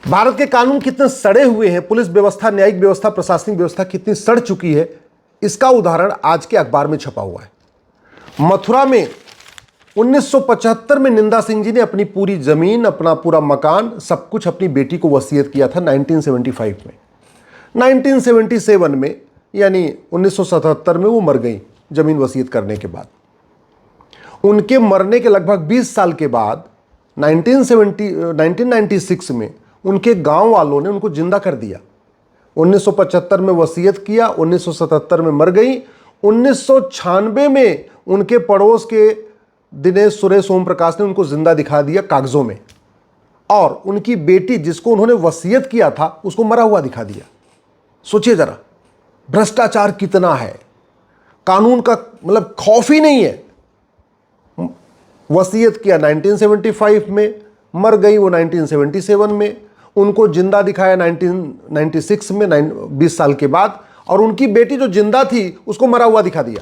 भारत के कानून कितने सड़े हुए हैं, पुलिस व्यवस्था, न्यायिक व्यवस्था, प्रशासनिक व्यवस्था कितनी सड़ चुकी है, इसका उदाहरण आज के अखबार में छपा हुआ है। मथुरा में 1975 में निंदा सिंह जी ने अपनी पूरी जमीन, अपना पूरा मकान, सब कुछ अपनी बेटी को वसीयत किया था 1975 में। 1977 में यानी 1977 में वो मर गई जमीन वसीयत करने के बाद। उनके मरने के लगभग 20 साल के बाद 1996 में उनके गांव वालों ने उनको जिंदा कर दिया। 1975 में वसीयत किया, 1977 में मर गई। 1996 में उनके पड़ोस के दिनेश सुरेश ओम प्रकाश ने उनको जिंदा दिखा दिया कागजों में, और उनकी बेटी जिसको उन्होंने वसीयत किया था उसको मरा हुआ दिखा दिया। सोचिए जरा, भ्रष्टाचार कितना है, कानून का मतलब खौफ ही नहीं है। वसीयत किया 1975 में, मर गई वो 1977 में, उनको जिंदा दिखाया 1996 में 20 साल के बाद, और उनकी बेटी जो जिंदा थी उसको मरा हुआ दिखा दिया,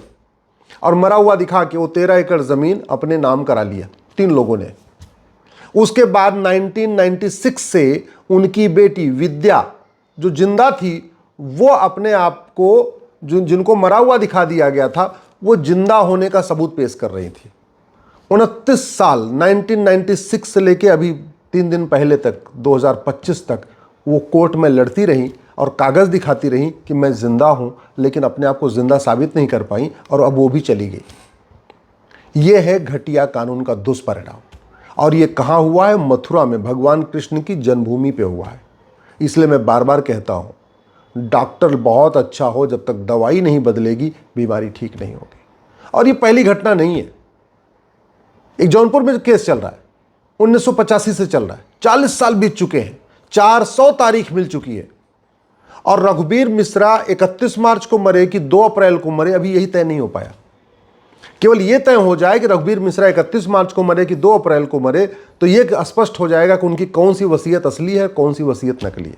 और मरा हुआ दिखा के वो 13 एकड़ जमीन अपने नाम करा लिया 3 लोगों ने। उसके बाद 1996 से उनकी बेटी विद्या जो जिंदा थी वो अपने आप को जिनको मरा हुआ दिखा दिया गया था वो जिंदा होने का सबूत पेश कर रही थी। 29 साल 1996 से लेके अभी 3 दिन पहले तक 2025 तक वो कोर्ट में लड़ती रही और कागज़ दिखाती रही कि मैं ज़िंदा हूँ, लेकिन अपने आप को ज़िंदा साबित नहीं कर पाई और अब वो भी चली गई। ये है घटिया कानून का दुष्परिणाम। और ये कहाँ हुआ है? मथुरा में, भगवान कृष्ण की जन्मभूमि पे हुआ है। इसलिए मैं बार बार कहता हूँ, डॉक्टर बहुत अच्छा हो, जब तक दवाई नहीं बदलेगी बीमारी ठीक नहीं होगी। और ये पहली घटना नहीं है। एक जौनपुर में केस चल रहा है, 1985 से चल रहा है, 40 साल बीत चुके हैं, 400 तारीख मिल चुकी है, और रघुबीर मिश्रा 31 मार्च को मरे कि 2 अप्रैल को मरे, अभी यही तय नहीं हो पाया। केवल यह तय हो जाए कि रघुबीर मिश्रा 31 मार्च को मरे कि 2 अप्रैल को मरे, तो यह स्पष्ट हो जाएगा कि उनकी कौन सी वसीयत असली है, कौन सी वसीयत नकली है।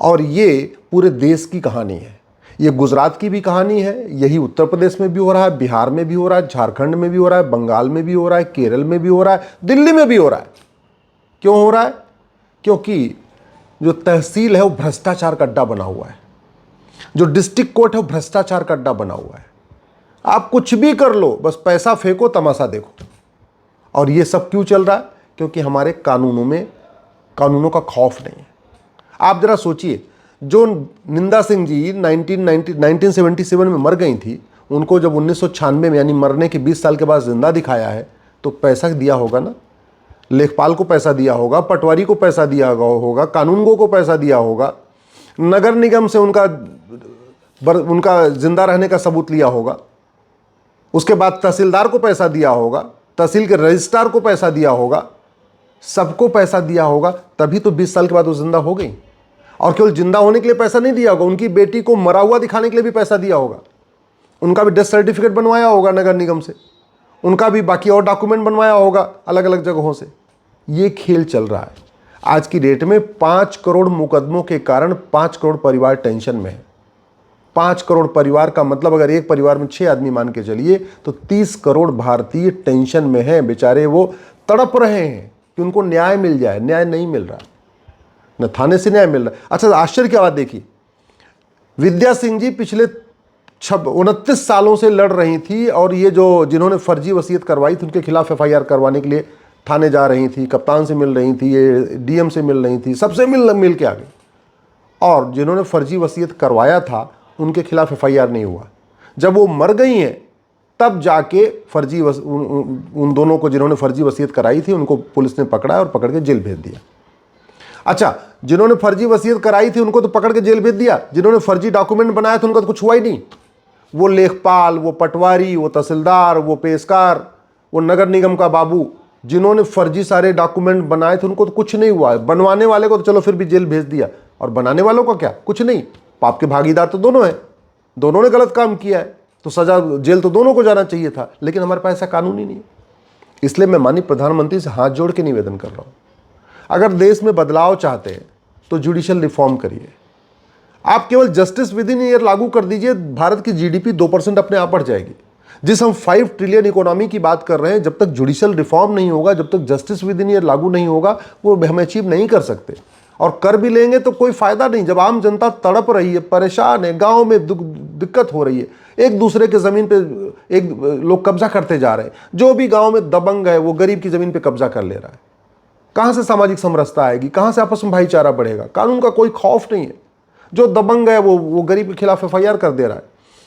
और ये पूरे देश की कहानी है। ये गुजरात की भी कहानी है, यही उत्तर प्रदेश में भी हो रहा है, बिहार में भी हो रहा है, झारखंड में भी हो रहा है, बंगाल में भी हो रहा है, केरल में भी हो रहा है, दिल्ली में भी हो रहा है। क्यों हो रहा है? क्योंकि जो तहसील है वो भ्रष्टाचार का अड्डा बना हुआ है, जो डिस्ट्रिक्ट कोर्ट है वो भ्रष्टाचार का अड्डा बना हुआ है। आप कुछ भी कर लो, बस पैसा फेंको, तमाशा देखो। और ये सब क्यों चल रहा है? क्योंकि हमारे कानूनों का खौफ नहीं है। आप जरा सोचिए, जो निंदा सिंह जी 1977 में मर गई थी, उनको जब 1996 में यानी मरने के 20 साल के बाद जिंदा दिखाया है, तो पैसा दिया होगा ना, लेखपाल को पैसा दिया होगा, पटवारी को पैसा दिया होगा, कानूनगो को पैसा दिया होगा, नगर निगम से उनका जिंदा रहने का सबूत लिया होगा, उसके बाद तहसीलदार को पैसा दिया होगा, तहसील के रजिस्ट्रार को पैसा दिया होगा, सबको पैसा दिया होगा, तभी तो 20 साल के बाद वो जिंदा हो गई। और केवल जिंदा होने के लिए पैसा नहीं दिया होगा, उनकी बेटी को मरा हुआ दिखाने के लिए भी पैसा दिया होगा, उनका भी डेथ सर्टिफिकेट बनवाया होगा नगर निगम से, उनका भी बाकी और डॉक्यूमेंट बनवाया होगा अलग अलग जगहों से। ये खेल चल रहा है। आज की डेट में 5 करोड़ मुकदमों के कारण 5 करोड़ परिवार टेंशन में है। 5 करोड़ परिवार का मतलब, अगर एक परिवार में 6 आदमी मान के चलिए, तो 30 करोड़ भारतीय टेंशन में हैं। बेचारे वो तड़प रहे हैं कि उनको न्याय मिल जाए, न्याय नहीं मिल रहा, न थाने से न्याय मिल रहा। अच्छा, आश्चर्य की बात देखिए, विद्या सिंह जी पिछले 29 सालों से लड़ रही थी, और ये जो जिन्होंने फर्जी वसीयत करवाई थी उनके खिलाफ FIR करवाने के लिए थाने जा रही थी, कप्तान से मिल रही थी, ये DM से मिल रही थी, सबसे मिल के आ गई। और जिन्होंने फर्जी वसीयत करवाया था उनके खिलाफ FIR नहीं हुआ। जब वो मर गई हैं तब जाके उन दोनों को, जिन्होंने फर्जी वसीयत कराई थी, उनको पुलिस ने पकड़ा और पकड़ के जेल भेज दिया। अच्छा, जिन्होंने फर्जी वसीयत कराई थी उनको तो पकड़ के जेल भेज दिया, जिन्होंने फर्जी डॉक्यूमेंट बनाया था उनका तो कुछ हुआ ही नहीं। वो लेखपाल, वो पटवारी, वो तहसीलदार, वो पेशकार, वो नगर निगम का बाबू, जिन्होंने फर्जी सारे डॉक्यूमेंट बनाए थे उनको तो कुछ नहीं हुआ। बनवाने वाले को तो चलो फिर भी जेल भेज दिया, और बनाने वालों का क्या? कुछ नहीं। पाप के भागीदार तो दोनों हैं, दोनों ने गलत काम किया है, तो सजा, जेल तो दोनों को जाना चाहिए था। लेकिन हमारे पास ऐसा कानून ही नहीं है। इसलिए मैं माननीय प्रधानमंत्री से हाथ जोड़ के निवेदन कर रहा हूँ, अगर देश में बदलाव चाहते हैं तो जुडिशियल रिफॉर्म करिए। आप केवल जस्टिस विद इन ईयर लागू कर दीजिए, भारत की GDP 2% अपने आप बढ़ जाएगी। जिस हम 5 ट्रिलियन इकोनॉमी की बात कर रहे हैं, जब तक जुडिशियल रिफॉर्म नहीं होगा, जब तक जस्टिस विद इन ईयर लागू नहीं होगा, वो हम अचीव नहीं कर सकते। और कर भी लेंगे तो कोई फायदा नहीं। जब आम जनता तड़प रही है, परेशान है, गांव में दिक्कत हो रही है, एक दूसरे के जमीन पे एक लोग कब्जा करते जा रहे हैं, जो भी गांव में दबंग है वो गरीब की जमीन पे कब्जा कर ले रहा है। कहां से सामाजिक समरसता आएगी, कहां से आपस में भाईचारा बढ़ेगा? कानून का कोई खौफ नहीं है। जो दबंग है वो गरीब के खिलाफ FIR कर दे रहा है,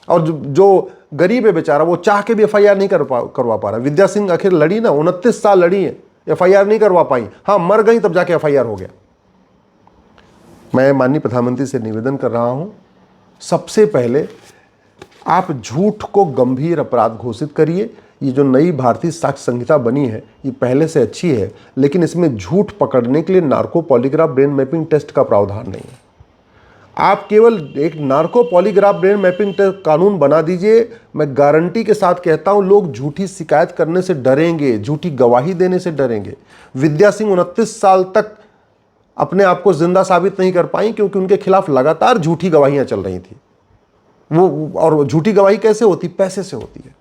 और जो गरीब है बेचारा वो चाह के भी FIR नहीं करवा पा रहा। विद्या सिंह आखिर लड़ी ना, 29 साल लड़ी है, FIR नहीं करवा पाई। हाँ, मर गई तब जाके FIR हो गया। मैं माननीय प्रधानमंत्री से निवेदन कर रहा हूं, सबसे पहले आप झूठ को गंभीर अपराध घोषित करिए। ये जो नई भारतीय साक्ष्य संहिता बनी है ये पहले से अच्छी है, लेकिन इसमें झूठ पकड़ने के लिए narco polygraph brain mapping test का प्रावधान नहीं है। आप केवल एक narco polygraph brain mapping test कानून बना दीजिए। मैं गारंटी के साथ कहता हूं, लोग झूठी शिकायत करने से डरेंगे, झूठी गवाही देने से डरेंगे। विद्या सिंह 29 साल तक अपने आप को जिंदा साबित नहीं कर पाई, क्योंकि उनके खिलाफ लगातार झूठी गवाहियां चल रही थी। वो, और झूठी गवाही कैसे होती? पैसे से होती है।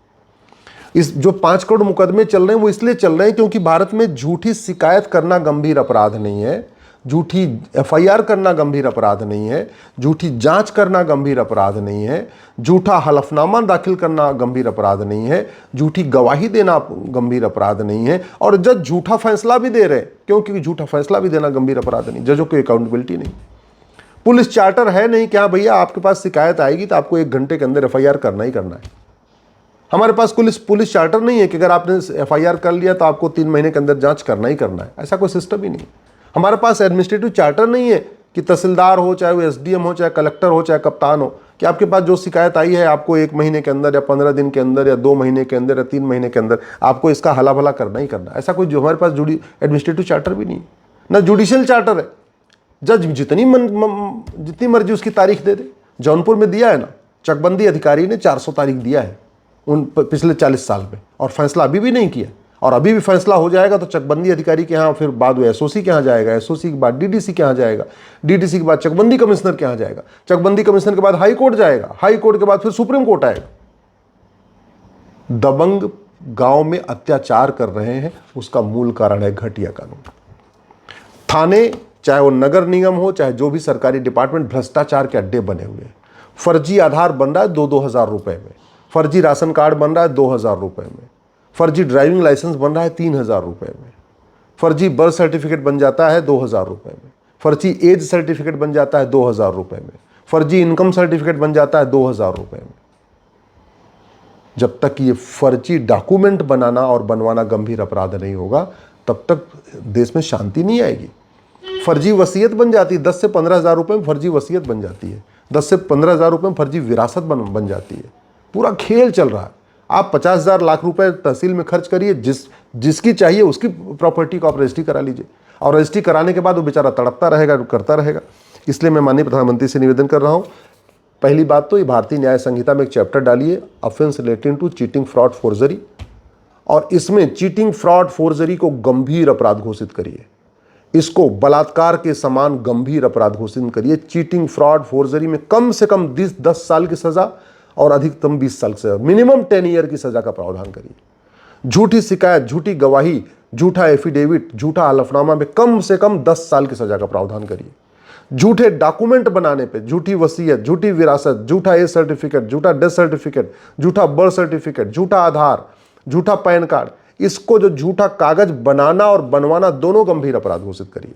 इस जो 5 करोड़ मुकदमे चल रहे हैं वो इसलिए चल रहे हैं क्योंकि भारत में झूठी शिकायत करना गंभीर अपराध नहीं है, झूठी FIR करना गंभीर अपराध नहीं है, झूठी जांच करना गंभीर अपराध नहीं है, झूठा हलफनामा दाखिल करना गंभीर अपराध नहीं है, झूठी गवाही देना गंभीर अपराध नहीं है, और जज झूठा फैसला भी दे रहे हैं, क्योंकि झूठा फैसला भी देना गंभीर अपराध नहीं। जजों की अकाउंटेबिलिटी नहीं, पुलिस चार्टर है नहीं कि हाँ भैया आपके पास शिकायत आएगी तो आपको 1 घंटे के अंदर FIR करना ही करना है। हमारे पास पुलिस चार्टर नहीं है कि अगर आपने FIR कर लिया तो आपको 3 महीने के अंदर जांच करना ही करना है, ऐसा कोई सिस्टम ही नहीं। हमारे पास एडमिनिस्ट्रेटिव चार्टर नहीं है कि तहसीलदार हो, चाहे वो SDM हो, चाहे कलेक्टर हो, चाहे कप्तान हो, कि आपके पास जो शिकायत आई है आपको 1 महीने के अंदर या 15 दिन के अंदर या 2 महीने के अंदर या 3 महीने के अंदर आपको इसका हला भला करना ही करना है। ऐसा कोई जो हमारे पास एडमिनिस्ट्रेटिव चार्टर भी नहीं है, ना जुडिशियल चार्टर है। जज जितनी मर्जी उसकी तारीख दे दे। जौनपुर में दिया है ना, चकबंदी अधिकारी ने 400 तारीख दिया है उन पिछले 40 साल में, और फैसला अभी भी नहीं किया। और अभी भी फैसला हो जाएगा तो चकबंदी अधिकारी के यहाँ, फिर बाद में SOC के यहाँ जाएगा, SOC के बाद DDC के यहाँ जाएगा, DDC के बाद चकबंदी कमिश्नर के यहाँ जाएगा, चकबंदी कमिश्नर के बाद हाई कोर्ट जाएगा, हाई कोर्ट के बाद फिर सुप्रीम कोर्ट आएगा। दबंग गांव में अत्याचार कर रहे हैं, उसका मूल कारण है घटिया कानून। थाने, चाहे वो नगर निगम हो, चाहे जो भी सरकारी डिपार्टमेंट, भ्रष्टाचार के अड्डे बने हुए हैं। फर्जी आधार बन रहा है 2-2 हज़ार रुपए में, फर्जी राशन कार्ड बन रहा है 2 हज़ार रुपए में, फर्जी ड्राइविंग लाइसेंस बन रहा है 3 हज़ार रुपए में, फर्जी बर्थ सर्टिफिकेट बन जाता है 2 हज़ार रुपए में, फर्जी एज सर्टिफिकेट बन जाता है 2 हज़ार रुपए में, फर्जी इनकम सर्टिफिकेट बन जाता है 2 हज़ार रुपए में। जब तक ये फर्जी डॉक्यूमेंट बनाना और बनवाना गंभीर अपराध नहीं होगा तब तक देश में शांति नहीं आएगी। फर्जी वसीयत बन जाती है, 10 से 15 हज़ार रुपये में फर्जी वसीयत बन जाती है, 10 से 15 हज़ार रुपये में फर्जी विरासत बन जाती है। पूरा खेल चल रहा है। आप 50,000 लाख रुपए तहसील में खर्च करिए, जिसकी चाहिए उसकी प्रॉपर्टी को आप रजिस्ट्री करा लीजिए, और रजिस्ट्री कराने के बाद वो बेचारा तड़पता रहेगा, करता रहेगा। इसलिए मैं माननीय प्रधानमंत्री से निवेदन कर रहा हूँ, पहली बात तो ये भारतीय न्याय संहिता में एक चैप्टर डालिए, offence relating to cheating, fraud, forgery, और इसमें चीटिंग, फ्रॉड, फोर्जरी को गंभीर अपराध घोषित करिए। इसको बलात्कार के समान गंभीर अपराध घोषित करिए। चीटिंग, फ्रॉड, फोर्जरी में कम से कम 10 साल की सजा और अधिकतम 20 साल से मिनिमम 10 ईयर की सजा का प्रावधान करिए। झूठी शिकायत, झूठी गवाही, झूठा एफिडेविट, झूठा हलफनामा में कम से कम 10 साल की सजा का प्रावधान करिए। झूठे डॉक्यूमेंट बनाने पे, झूठी वसीयत, झूठी विरासत, झूठा एज सर्टिफिकेट, झूठा डेथ सर्टिफिकेट, झूठा बर्थ सर्टिफिकेट, झूठा आधार, झूठा पैन कार्ड, इसको जो झूठा कागज बनाना और बनवाना दोनों गंभीर अपराध घोषित करिए।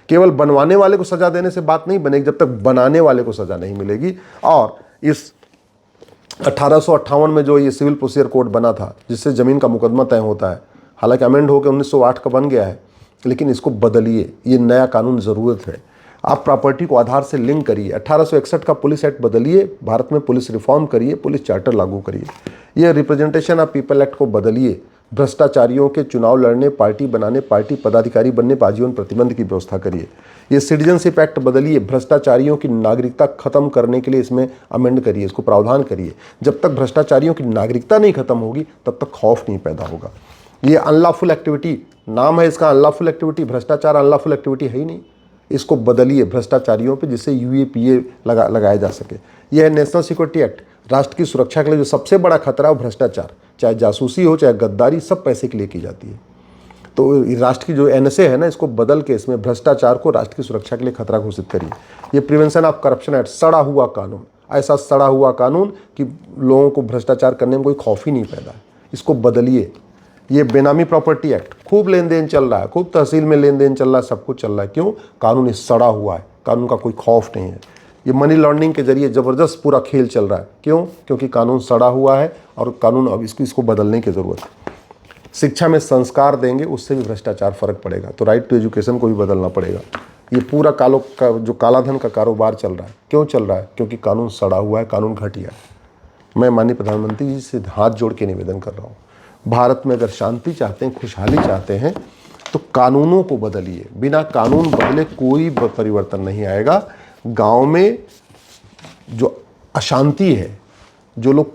केवल बनवाने वाले को सजा देने से बात नहीं बनेगी जब तक बनाने वाले को सजा नहीं मिलेगी। और इस 1858 में जो ये सिविल प्रोसीजर कोड बना था जिससे ज़मीन का मुकदमा तय होता है, हालांकि अमेंड होकर 1908 का बन गया है, लेकिन इसको बदलिए। ये नया कानून ज़रूरत है। आप प्रॉपर्टी को आधार से लिंक करिए। 1861 का पुलिस एक्ट बदलिए, भारत में पुलिस रिफॉर्म करिए, पुलिस चार्टर लागू करिए। ये रिप्रेजेंटेशन ऑफ पीपल एक्ट को बदलिए। भ्रष्टाचारियों के चुनाव लड़ने, पार्टी बनाने, पार्टी पदाधिकारी बनने पर आजीवन प्रतिबंध की व्यवस्था करिए। ये सिटीजनशिप एक्ट बदलिए। भ्रष्टाचारियों की नागरिकता खत्म करने के लिए इसमें अमेंड करिए, इसको प्रावधान करिए। जब तक भ्रष्टाचारियों की नागरिकता नहीं खत्म होगी तब तक खौफ नहीं पैदा होगा। ये अनलॉफुल एक्टिविटी नाम है इसका, अनलॉफुल एक्टिविटी, भ्रष्टाचार अनलॉफुल एक्टिविटी है ही नहीं। इसको बदलिए भ्रष्टाचारियों पे, जिससे UAPA लगाया जा सके। यह है नेशनल सिक्योरिटी एक्ट। राष्ट्र की सुरक्षा के लिए जो सबसे बड़ा खतरा है वो भ्रष्टाचार, चाहे जासूसी हो चाहे गद्दारी, सब पैसे के लिए की जाती है। तो राष्ट्र की जो एनएसए है ना, इसको बदल के इसमें भ्रष्टाचार को राष्ट्र की सुरक्षा के लिए खतरा घोषित करिए। ये प्रिवेंशन ऑफ करप्शन एक्ट, सड़ा हुआ कानून, ऐसा सड़ा हुआ कानून कि लोगों को भ्रष्टाचार करने में कोई खौफ ही नहीं पैदा है, इसको बदलिए। ये बेनामी प्रॉपर्टी एक्ट, खूब लेन देन चल रहा है, खूब तहसील में लेन देन चल रहा है, सब कुछ चल रहा है। क्यों? कानून इस सड़ा हुआ है, कानून का कोई खौफ नहीं है। ये मनी लॉन्ड्रिंग के जरिए ज़बरदस्त पूरा खेल चल रहा है। क्यों? क्योंकि कानून सड़ा हुआ है और कानून अब इसको बदलने की ज़रूरत है। शिक्षा में संस्कार देंगे, उससे भी भ्रष्टाचार फर्क पड़ेगा। तो राइट टू एजुकेशन को भी बदलना पड़ेगा। ये पूरा जो कालाधन का कारोबार चल रहा है, क्यों चल रहा है? क्योंकि कानून सड़ा हुआ है, कानून घटिया है। मैं माननीय प्रधानमंत्री जी से हाथ जोड़ के निवेदन कर रहा हूँ, भारत में अगर शांति चाहते हैं, खुशहाली चाहते हैं, तो कानूनों को बदलिए। बिना कानून बदले कोई परिवर्तन नहीं आएगा। गांव में जो अशांति है, जो लोग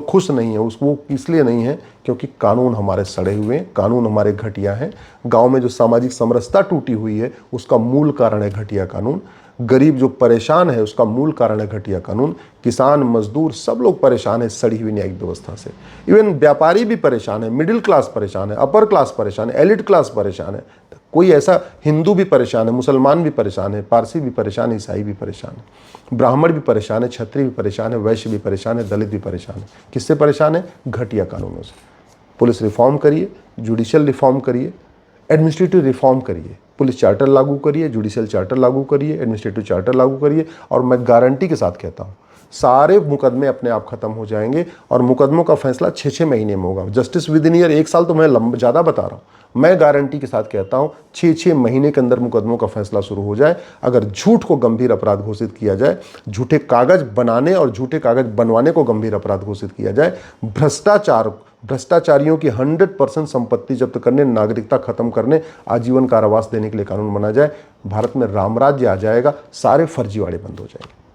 खुश नहीं है, उसको इसलिए नहीं है क्योंकि कानून हमारे सड़े हुए हैं, कानून हमारे घटिया हैं। गांव में जो सामाजिक समरसता टूटी हुई है, उसका मूल कारण है घटिया कानून। गरीब जो परेशान है, उसका मूल कारण है घटिया कानून। किसान, मजदूर, सब लोग परेशान है सड़ी हुई न्यायिक व्यवस्था से। इवन व्यापारी भी परेशान है, मिडिल क्लास परेशान है, अपर क्लास परेशान है, एलिट क्लास परेशान है। कोई ऐसा, हिंदू भी परेशान है, मुसलमान भी परेशान है, पारसी भी परेशान है, ईसाई भी परेशान है, ब्राह्मण भी परेशान है, क्षत्रिय भी परेशान है, वैश्य भी परेशान है, दलित भी परेशान है। किससे परेशान है? घटिया कानूनों से। पुलिस रिफॉर्म करिए, जुडिशियल रिफॉर्म करिए, एडमिनिस्ट्रेटिव रिफॉर्म करिए, पुलिस चार्टर लागू करिए, जुडिशियल चार्टर लागू करिए, एडमिनिस्ट्रेटिव चार्टर लागू करिए। और मैं गारंटी के साथ कहता हूँ, सारे मुकदमे अपने आप खत्म हो जाएंगे और मुकदमों का फैसला 6-6 महीने में होगा। जस्टिस विद इन ईयर, 1 साल तो मैं ज़्यादा बता रहा हूँ, मैं गारंटी के साथ कहता हूँ 6-6 महीने के अंदर मुकदमों का फैसला शुरू हो जाए। अगर झूठ को गंभीर अपराध घोषित किया जाए, झूठे कागज बनाने और झूठे कागज बनवाने को गंभीर अपराध घोषित किया जाए, भ्रष्टाचारियों की 100% संपत्ति जब्त करने, नागरिकता खत्म करने, आजीवन कारावास देने के लिए कानून बना जाए, भारत में रामराज्य आ जाएगा, सारे फर्जीवाड़े बंद हो जाएंगे।